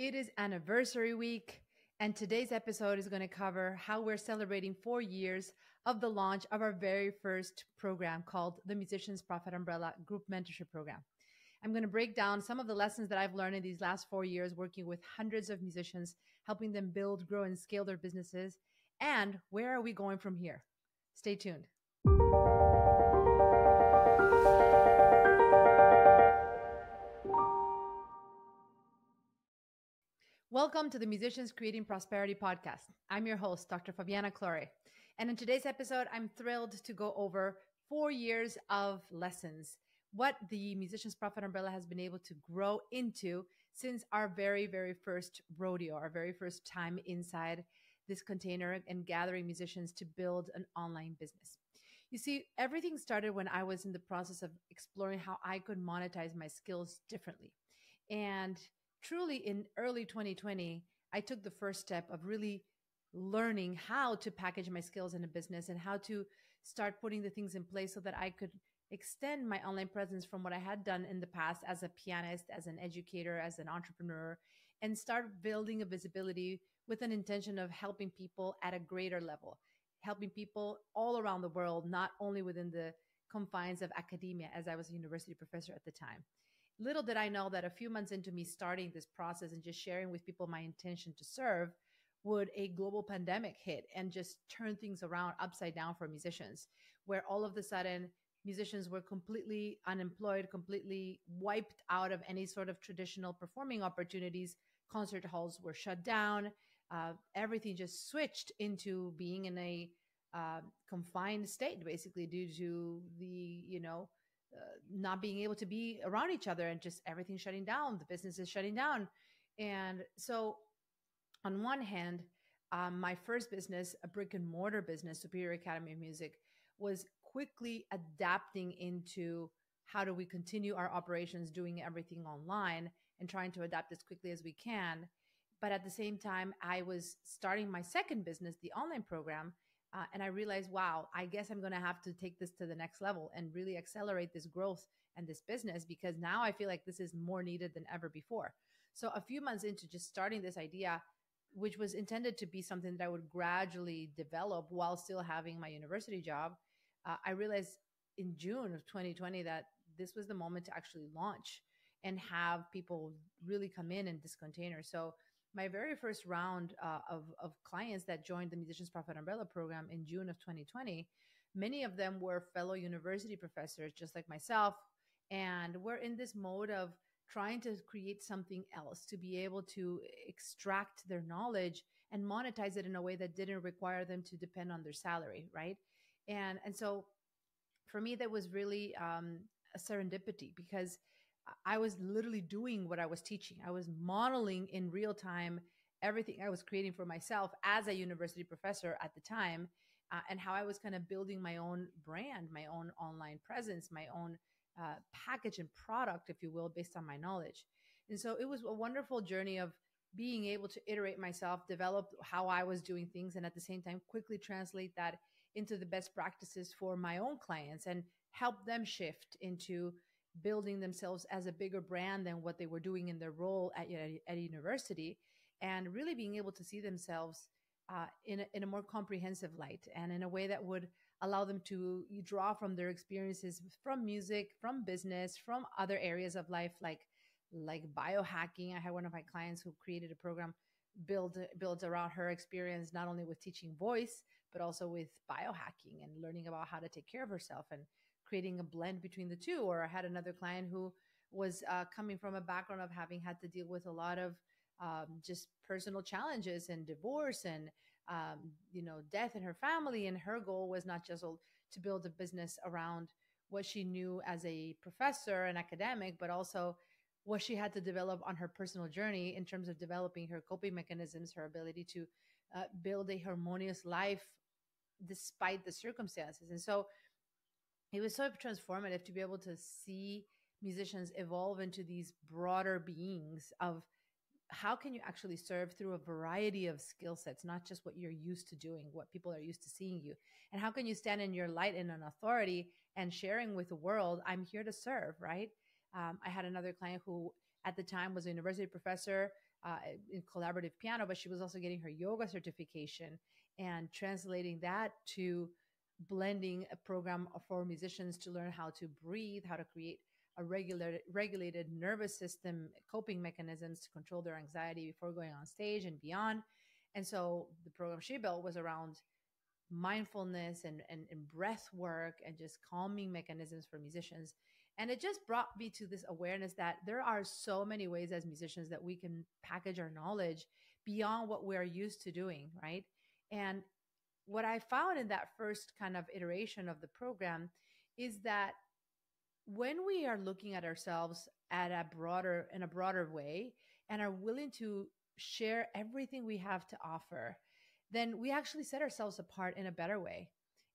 It is anniversary week, and today's episode is going to cover how we're celebrating 4 years of the launch of our very first program called the Musicians Profit Umbrella Group Mentorship Program. I'm going to break down some of the lessons that I've learned in these last 4 years working with hundreds of musicians, helping them build, grow, and scale their businesses. And where are we going from here? Stay tuned. Welcome to the Musicians Creating Prosperity podcast. I'm your host, Dr. Fabiana Claure. And in today's episode, I'm thrilled to go over 4 years of lessons, what the Musicians Profit Umbrella has been able to grow into since our very, very first rodeo, our very first time inside this container and gathering musicians to build an online business. You see, everything started when I was in the process of exploring how I could monetize my skills differently. And truly in early 2020, I took the first step of really learning how to package my skills in a business and how to start putting the things in place so that I could extend my online presence from what I had done in the past as a pianist, as an educator, as an entrepreneur, and start building a visibility with an intention of helping people at a greater level, helping people all around the world, not only within the confines of academia, as I was a university professor at the time. Little did I know that a few months into me starting this process and just sharing with people my intention to serve, would a global pandemic hit and just turn things around upside down for musicians, where all of a sudden musicians were completely unemployed, completely wiped out of any sort of traditional performing opportunities. Concert halls were shut down. Everything just switched into being in a confined state, basically due to not being able to be around each other and just everything shutting down, the business is shutting down. And so on one hand, my first business, a brick and mortar business, Superior Academy of Music, was quickly adapting into how do we continue our operations, doing everything online and trying to adapt as quickly as we can. But at the same time, I was starting my second business, the online program. And I realized, wow, I guess I'm going to have to take this to the next level and really accelerate this growth and this business, because now I feel like this is more needed than ever before. So a few months into just starting this idea, which was intended to be something that I would gradually develop while still having my university job, I realized in June of 2020 that this was the moment to actually launch and have people really come in this container. So my very first round of clients that joined the Musicians Profit Umbrella program in June of 2020, many of them were fellow university professors, just like myself. And we're in this mode of trying to create something else to be able to extract their knowledge and monetize it in a way that didn't require them to depend on their salary, right? And so for me, that was really a serendipity, because I was literally doing what I was teaching. I was modeling in real time everything I was creating for myself as a university professor at the time, and how I was kind of building my own brand, my own online presence, my own package and product, if you will, based on my knowledge. And so it was a wonderful journey of being able to iterate myself, develop how I was doing things, and at the same time, quickly translate that into the best practices for my own clients and help them shift into building themselves as a bigger brand than what they were doing in their role at a university, and really being able to see themselves in a more comprehensive light and in a way that would allow them to draw from their experiences from music, from business, from other areas of life, like biohacking. I had one of my clients who created a program builds around her experience, not only with teaching voice, but also with biohacking and learning about how to take care of herself and creating a blend between the two. Or I had another client who was coming from a background of having had to deal with a lot of just personal challenges and divorce and death in her family. And her goal was not just to build a business around what she knew as a professor and academic, but also what she had to develop on her personal journey in terms of developing her coping mechanisms, her ability to build a harmonious life despite the circumstances. And so it was so transformative to be able to see musicians evolve into these broader beings of how can you actually serve through a variety of skill sets, not just what you're used to doing, what people are used to seeing you, and how can you stand in your light and an authority and sharing with the world, I'm here to serve, right? I had another client who at the time was a university professor, uh, in collaborative piano, but she was also getting her yoga certification and translating that to blending a program for musicians to learn how to breathe, how to create a regulated nervous system, coping mechanisms to control their anxiety before going on stage and beyond. And so the program she built was around mindfulness and breath work and just calming mechanisms for musicians. And it just brought me to this awareness that there are so many ways as musicians that we can package our knowledge beyond what we're used to doing, right? And what I found in that first kind of iteration of the program is that when we are looking at ourselves at a broader in a broader way and are willing to share everything we have to offer, then we actually set ourselves apart in a better way.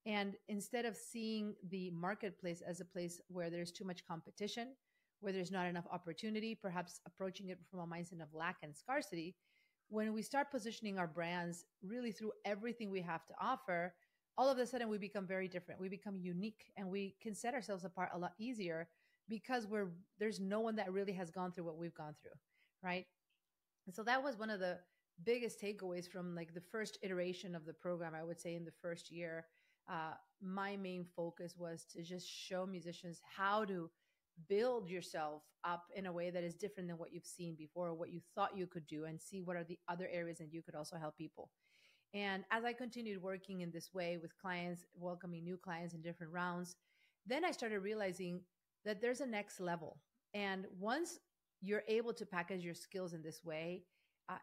And instead of seeing the marketplace as a place where there's too much competition, where there's not enough opportunity, perhaps approaching it from a mindset of lack and scarcity, when we start positioning our brands really through everything we have to offer, all of a sudden we become very different. We become unique and we can set ourselves apart a lot easier because there's no one that really has gone through what we've gone through, right? And so that was one of the biggest takeaways from like the first iteration of the program. I would say in the first year, my main focus was to just show musicians how to build yourself up in a way that is different than what you've seen before or what you thought you could do, and see what are the other areas that you could also help people. And as I continued working in this way with clients, welcoming new clients in different rounds, then I started realizing that there's a next level. And once you're able to package your skills in this way,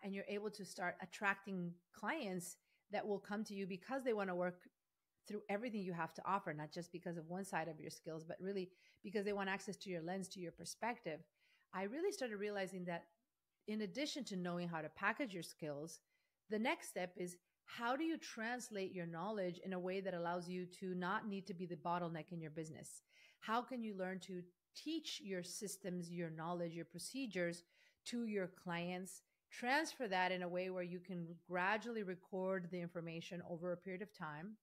and you're able to start attracting clients that will come to you because they want to work through everything you have to offer, not just because of one side of your skills, but really because they want access to your lens, to your perspective. I really started realizing that in addition to knowing how to package your skills, the next step is how do you translate your knowledge in a way that allows you to not need to be the bottleneck in your business? How can you learn to teach your systems, your knowledge, your procedures to your clients, transfer that in a way where you can gradually record the information over a period of time?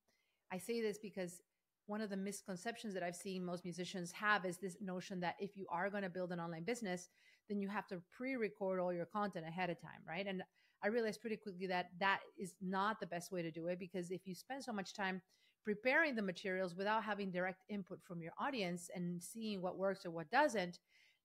I say this because one of the misconceptions that I've seen most musicians have is this notion that if you are going to build an online business, then you have to pre-record all your content ahead of time, right? And I realized pretty quickly that that is not the best way to do it, because if you spend so much time preparing the materials without having direct input from your audience and seeing what works or what doesn't,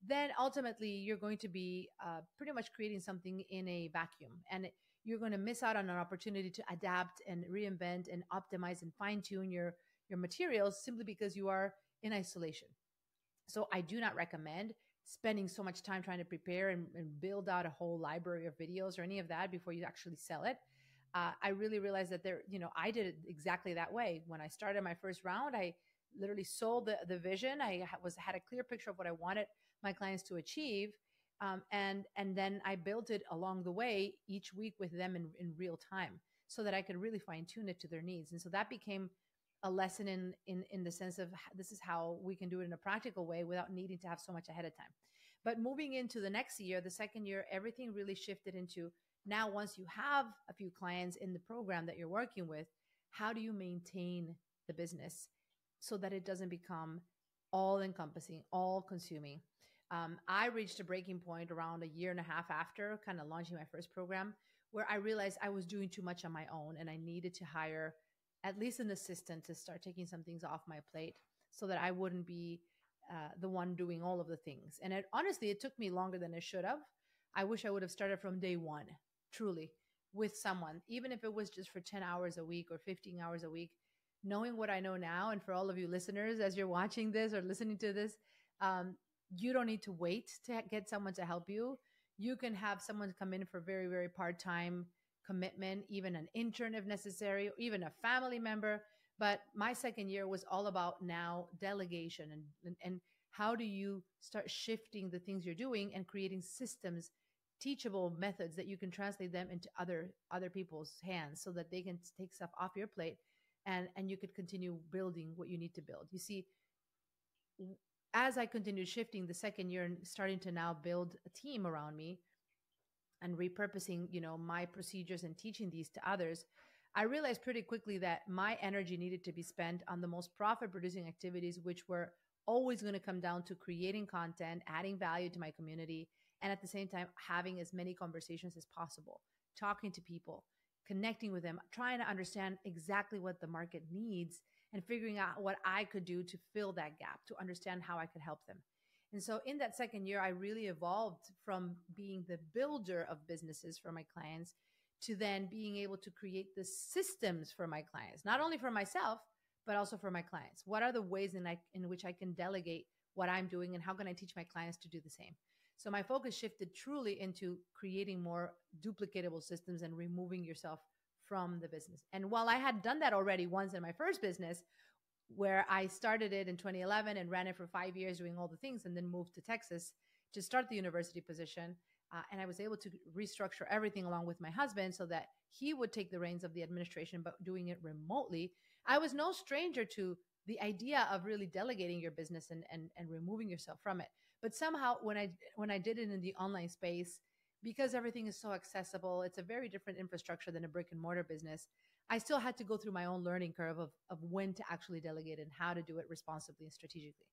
then ultimately you're going to be pretty much creating something in a vacuum. And you're going to miss out on an opportunity to adapt and reinvent and optimize and fine tune your materials simply because you are in isolation. So I do not recommend spending so much time trying to prepare and build out a whole library of videos or any of that before you actually sell it. I really realized that I did it exactly that way. When I started my first round, I literally sold the vision. I had a clear picture of what I wanted my clients to achieve. And then I built it along the way each week with them in real time so that I could really fine tune it to their needs. And so that became a lesson in the sense of this is how we can do it in a practical way without needing to have so much ahead of time. But moving into the next year, the second year, everything really shifted into now, once you have a few clients in the program that you're working with, how do you maintain the business so that it doesn't become all encompassing, all consuming? I reached a breaking point around a year and a half after kind of launching my first program, where I realized I was doing too much on my own and I needed to hire at least an assistant to start taking some things off my plate so that I wouldn't be the one doing all of the things. And honestly, it took me longer than it should have. I wish I would have started from day one, truly, with someone, even if it was just for 10 hours a week or 15 hours a week. Knowing what I know now, and for all of you listeners, as you're watching this or listening to this, you don't need to wait to get someone to help you. You can have someone come in for very, very part-time commitment, even an intern if necessary, or even a family member. But my second year was all about now delegation and how do you start shifting the things you're doing and creating systems, teachable methods that you can translate them into other people's hands so that they can take stuff off your plate and you could continue building what you need to build. You see, as I continued shifting the second year and starting to now build a team around me and repurposing, my procedures and teaching these to others, I realized pretty quickly that my energy needed to be spent on the most profit producing activities, which were always going to come down to creating content, adding value to my community, and at the same time, having as many conversations as possible, talking to people, connecting with them, trying to understand exactly what the market needs and figuring out what I could do to fill that gap, to understand how I could help them. And so in that second year, I really evolved from being the builder of businesses for my clients to then being able to create the systems for my clients, not only for myself, but also for my clients. What are the ways in which I can delegate what I'm doing, and how can I teach my clients to do the same? So my focus shifted truly into creating more duplicatable systems and removing yourself from the business. And while I had done that already once in my first business, where I started it in 2011 and ran it for 5 years doing all the things, and then moved to Texas to start the university position. And I was able to restructure everything along with my husband so that he would take the reins of the administration, but doing it remotely. I was no stranger to the idea of really delegating your business and removing yourself from it. But somehow when I did it in the online space, because everything is so accessible, it's a very different infrastructure than a brick and mortar business. I still had to go through my own learning curve of when to actually delegate and how to do it responsibly and strategically.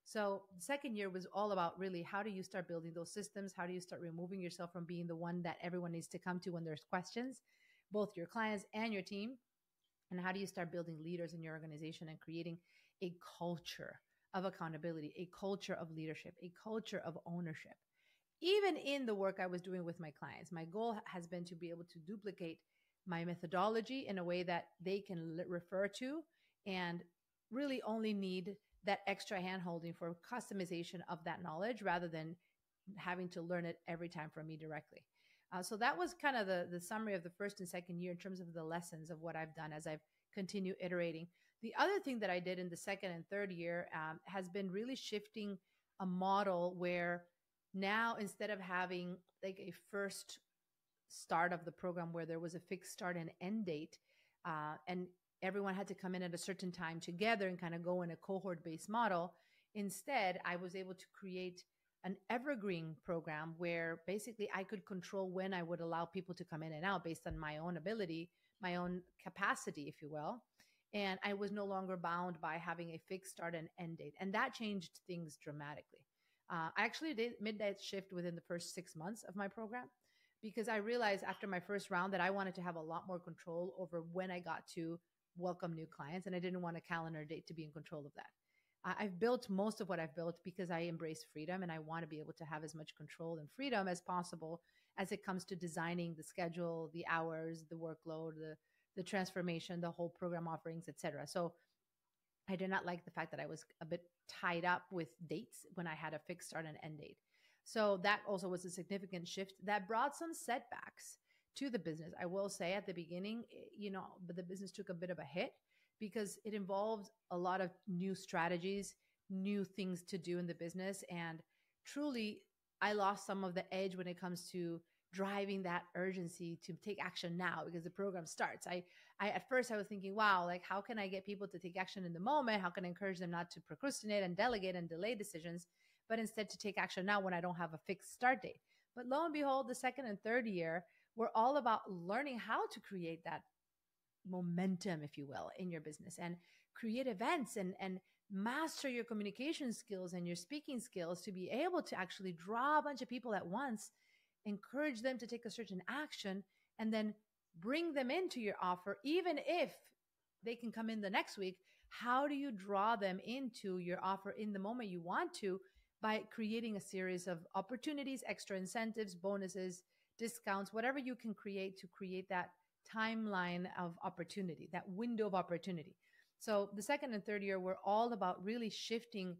So the second year was all about really, how do you start building those systems? How do you start removing yourself from being the one that everyone needs to come to when there's questions, both your clients and your team? And how do you start building leaders in your organization and creating a culture of accountability, a culture of leadership, a culture of ownership? Even in the work I was doing with my clients, my goal has been to be able to duplicate my methodology in a way that they can refer to, and really only need that extra handholding for customization of that knowledge rather than having to learn it every time from me directly. So that was kind of the summary of the first and second year in terms of the lessons of what I've done as I've continued iterating. The other thing that I did in the second and third year has been really shifting a model where now, instead of having like a first start of the program where there was a fixed start and end date, and everyone had to come in at a certain time together and kind of go in a cohort based model, instead, I was able to create an evergreen program where basically I could control when I would allow people to come in and out based on my own ability, my own capacity, if you will. And I was no longer bound by having a fixed start and end date. And that changed things dramatically. I actually made that shift within the first 6 months of my program, because I realized after my first round that I wanted to have a lot more control over when I got to welcome new clients. And I didn't want a calendar date to be in control of that. I've built most of what I've built because I embrace freedom, and I want to be able to have as much control and freedom as possible as it comes to designing the schedule, the hours, the workload, the transformation, the whole program offerings, etc. So I did not like the fact that I was a bit tied up with dates when I had a fixed start and end date. So that also was a significant shift that brought some setbacks to the business. I will say at the beginning, but the business took a bit of a hit because it involved a lot of new strategies, new things to do in the business. And truly, I lost some of the edge when it comes to driving that urgency to take action now because the program starts. I at first I was thinking, wow, like how can I get people to take action in the moment? How can I encourage them not to procrastinate and delegate and delay decisions, but instead to take action now when I don't have a fixed start date? But lo and behold, the second and third year were all about learning how to create that momentum, if you will, in your business and create events and master your communication skills and your speaking skills to be able to actually draw a bunch of people at once, encourage them to take a certain action, and then bring them into your offer, even if they can come in the next week. How do you draw them into your offer in the moment you want to by creating a series of opportunities, extra incentives, bonuses, discounts, whatever you can create to create that timeline of opportunity, that window of opportunity. So the second and third year were all about really shifting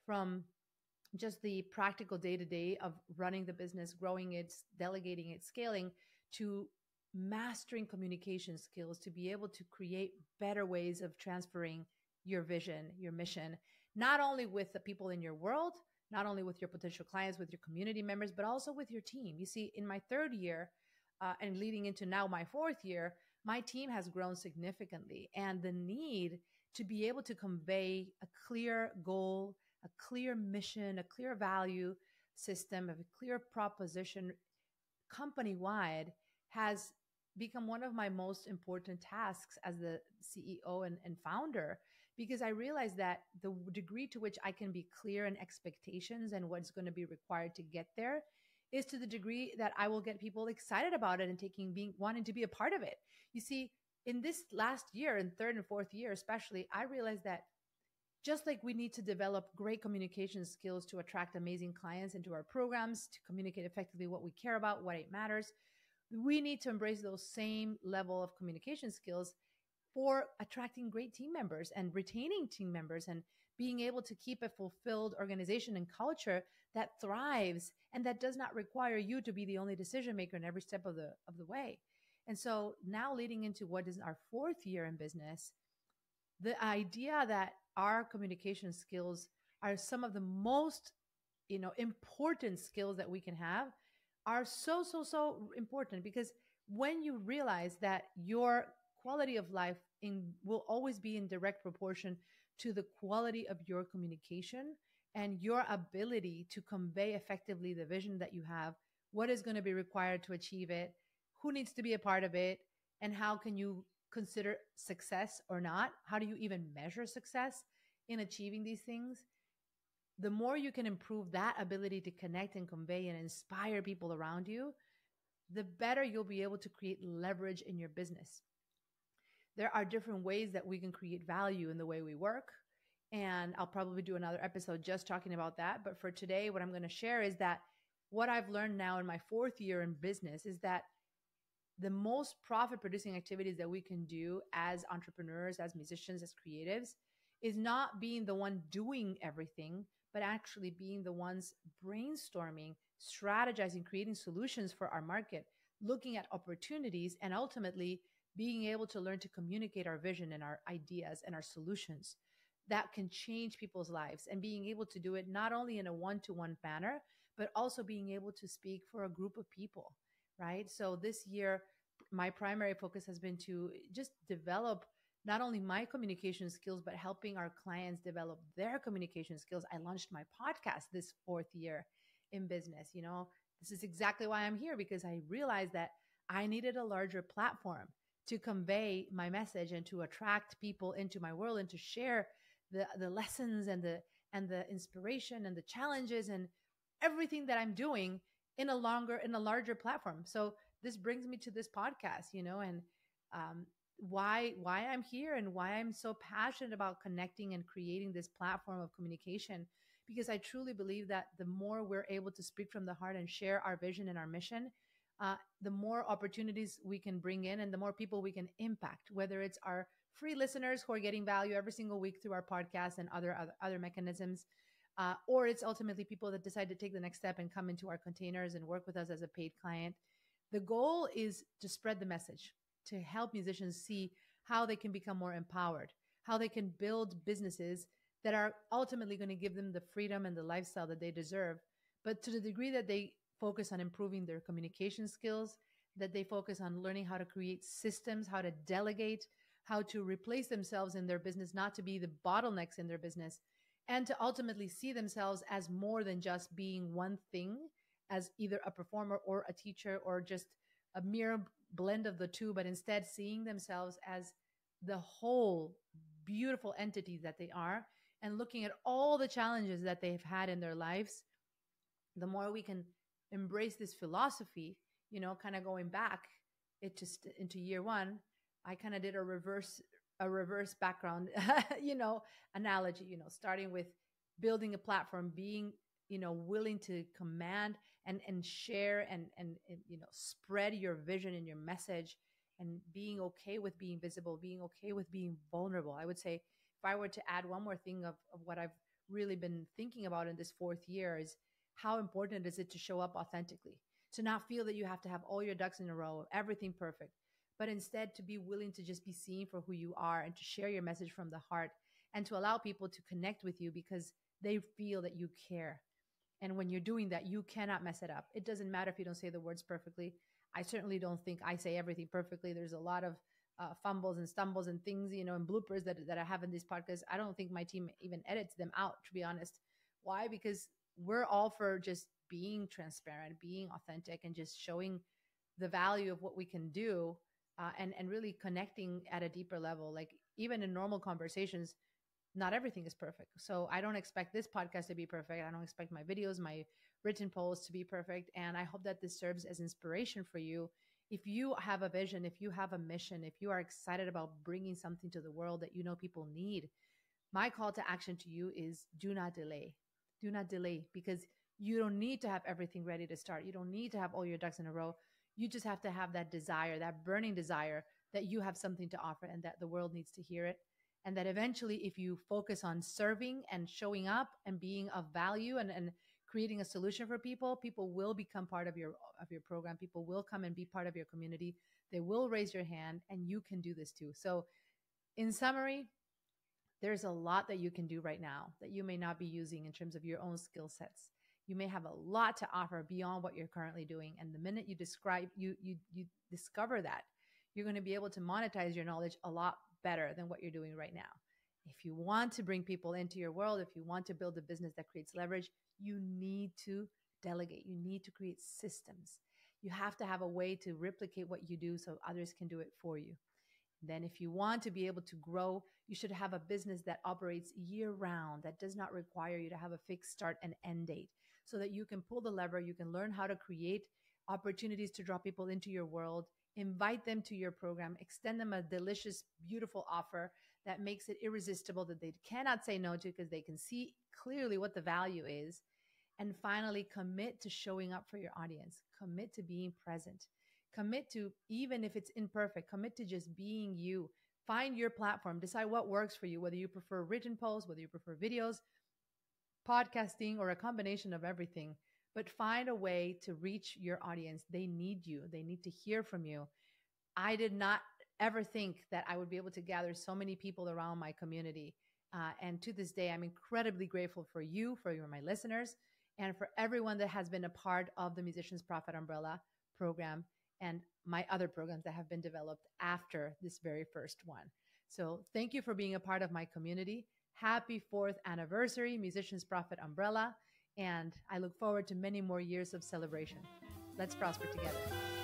from just the practical day-to-day of running the business, growing it, delegating it, scaling, to mastering communication skills to be able to create better ways of transferring your vision, your mission, not only with the people in your world, not only with your potential clients, with your community members, but also with your team. You see, in my third year and leading into now my fourth year, my team has grown significantly. And the need to be able to convey a clear goal, a clear mission, a clear value system, a clear proposition company-wide has become one of my most important tasks as the CEO and founder, because I realized that the degree to which I can be clear in expectations and what's going to be required to get there is to the degree that I will get people excited about it and wanting to be a part of it. You see, in this last year, in third and fourth year, especially, I realized that just like we need to develop great communication skills to attract amazing clients into our programs, to communicate effectively what we care about, what it matters, we need to embrace those same level of communication skills for attracting great team members and retaining team members and being able to keep a fulfilled organization and culture that thrives and that does not require you to be the only decision maker in every step of the way. And so now leading into what is our fourth year in business, the idea that our communication skills are some of the most important skills that we can have are so important, because when you realize that your quality of life will always be in direct proportion to the quality of your communication and your ability to convey effectively the vision that you have, what is going to be required to achieve it, who needs to be a part of it, and how can you consider success or not? How do you even measure success in achieving these things? The more you can improve that ability to connect and convey and inspire people around you, the better you'll be able to create leverage in your business. There are different ways that we can create value in the way we work. And I'll probably do another episode just talking about that. But for today, what I'm going to share is that what I've learned now in my fourth year in business is that the most profit producing activities that we can do as entrepreneurs, as musicians, as creatives, is not being the one doing everything, but actually being the ones brainstorming, strategizing, creating solutions for our market, looking at opportunities, and ultimately being able to learn to communicate our vision and our ideas and our solutions that can change people's lives, and being able to do it not only in a one-to-one manner, but also being able to speak for a group of people, right? So this year, my primary focus has been to just develop not only my communication skills, but helping our clients develop their communication skills. I launched my podcast this fourth year in business. This is exactly why I'm here, because I realized that I needed a larger platform to convey my message and to attract people into my world and to share the lessons and the inspiration and the challenges and everything that I'm doing in a larger platform. So this brings me to this podcast, and why I'm here and why I'm so passionate about connecting and creating this platform of communication, because I truly believe that the more we're able to speak from the heart and share our vision and our mission, the more opportunities we can bring in and the more people we can impact, whether it's our free listeners who are getting value every single week through our podcast and other mechanisms, or it's ultimately people that decide to take the next step and come into our containers and work with us as a paid client. The goal is to spread the message, to help musicians see how they can become more empowered, how they can build businesses that are ultimately going to give them the freedom and the lifestyle that they deserve. But to the degree that they focus on improving their communication skills, that they focus on learning how to create systems, how to delegate, how to replace themselves in their business, not to be the bottlenecks in their business, and to ultimately see themselves as more than just being one thing, as either a performer or a teacher or just a mere blend of the two, but instead seeing themselves as the whole beautiful entity that they are, and looking at all the challenges that they've had in their lives. The more we can embrace this philosophy, kind of going back into year one, I kind of did a reverse background, analogy, starting with building a platform, being, willing to command and share and spread your vision and your message, and being okay with being visible, being okay with being vulnerable. I would say, if I were to add one more thing of what I've really been thinking about in this fourth year, is how important is it to show up authentically, to not feel that you have to have all your ducks in a row, everything perfect, but instead to be willing to just be seen for who you are and to share your message from the heart, and to allow people to connect with you because they feel that you care. And when you're doing that, you cannot mess it up. It doesn't matter if you don't say the words perfectly. I certainly don't think I say everything perfectly. There's a lot of fumbles and stumbles and things, and bloopers that I have in these podcasts. I don't think my team even edits them out, to be honest. Why? Because we're all for just being transparent, being authentic, and just showing the value of what we can do, and really connecting at a deeper level. Like, even in normal conversations, not everything is perfect. So I don't expect this podcast to be perfect. I don't expect my videos, my written posts to be perfect. And I hope that this serves as inspiration for you. If you have a vision, if you have a mission, if you are excited about bringing something to the world that you know people need, my call to action to you is do not delay. Do not delay, because you don't need to have everything ready to start. You don't need to have all your ducks in a row. You just have to have that desire, that burning desire that you have something to offer and that the world needs to hear it. And that eventually, if you focus on serving and showing up and being of value and creating a solution for people, people will become part of your program. People will come and be part of your community. They will raise your hand, and you can do this too. So in summary, there's a lot that you can do right now that you may not be using in terms of your own skill sets. You may have a lot to offer beyond what you're currently doing. And the minute you discover that, you're going to be able to monetize your knowledge a lot better than what you're doing right now. If you want to bring people into your world, if you want to build a business that creates leverage, you need to delegate. You need to create systems. You have to have a way to replicate what you do so others can do it for you. Then, if you want to be able to grow, you should have a business that operates year round, that does not require you to have a fixed start and end date, so that you can pull the lever, you can learn how to create opportunities to draw people into your world, invite them to your program, extend them a delicious, beautiful offer that makes it irresistible, that they cannot say no to because they can see clearly what the value is. And finally, commit to showing up for your audience, commit to being present. Commit to, even if it's imperfect, commit to just being you. Find your platform, decide what works for you, whether you prefer written posts, whether you prefer videos, podcasting, or a combination of everything. But find a way to reach your audience. They need you. They need to hear from you. I did not ever think that I would be able to gather so many people around my community. And to this day, I'm incredibly grateful for you, for my listeners, and for everyone that has been a part of the Musicians Profit Umbrella program and my other programs that have been developed after this very first one. So thank you for being a part of my community. Happy 4th anniversary, Musicians Profit Umbrella. And I look forward to many more years of celebration. Let's prosper together.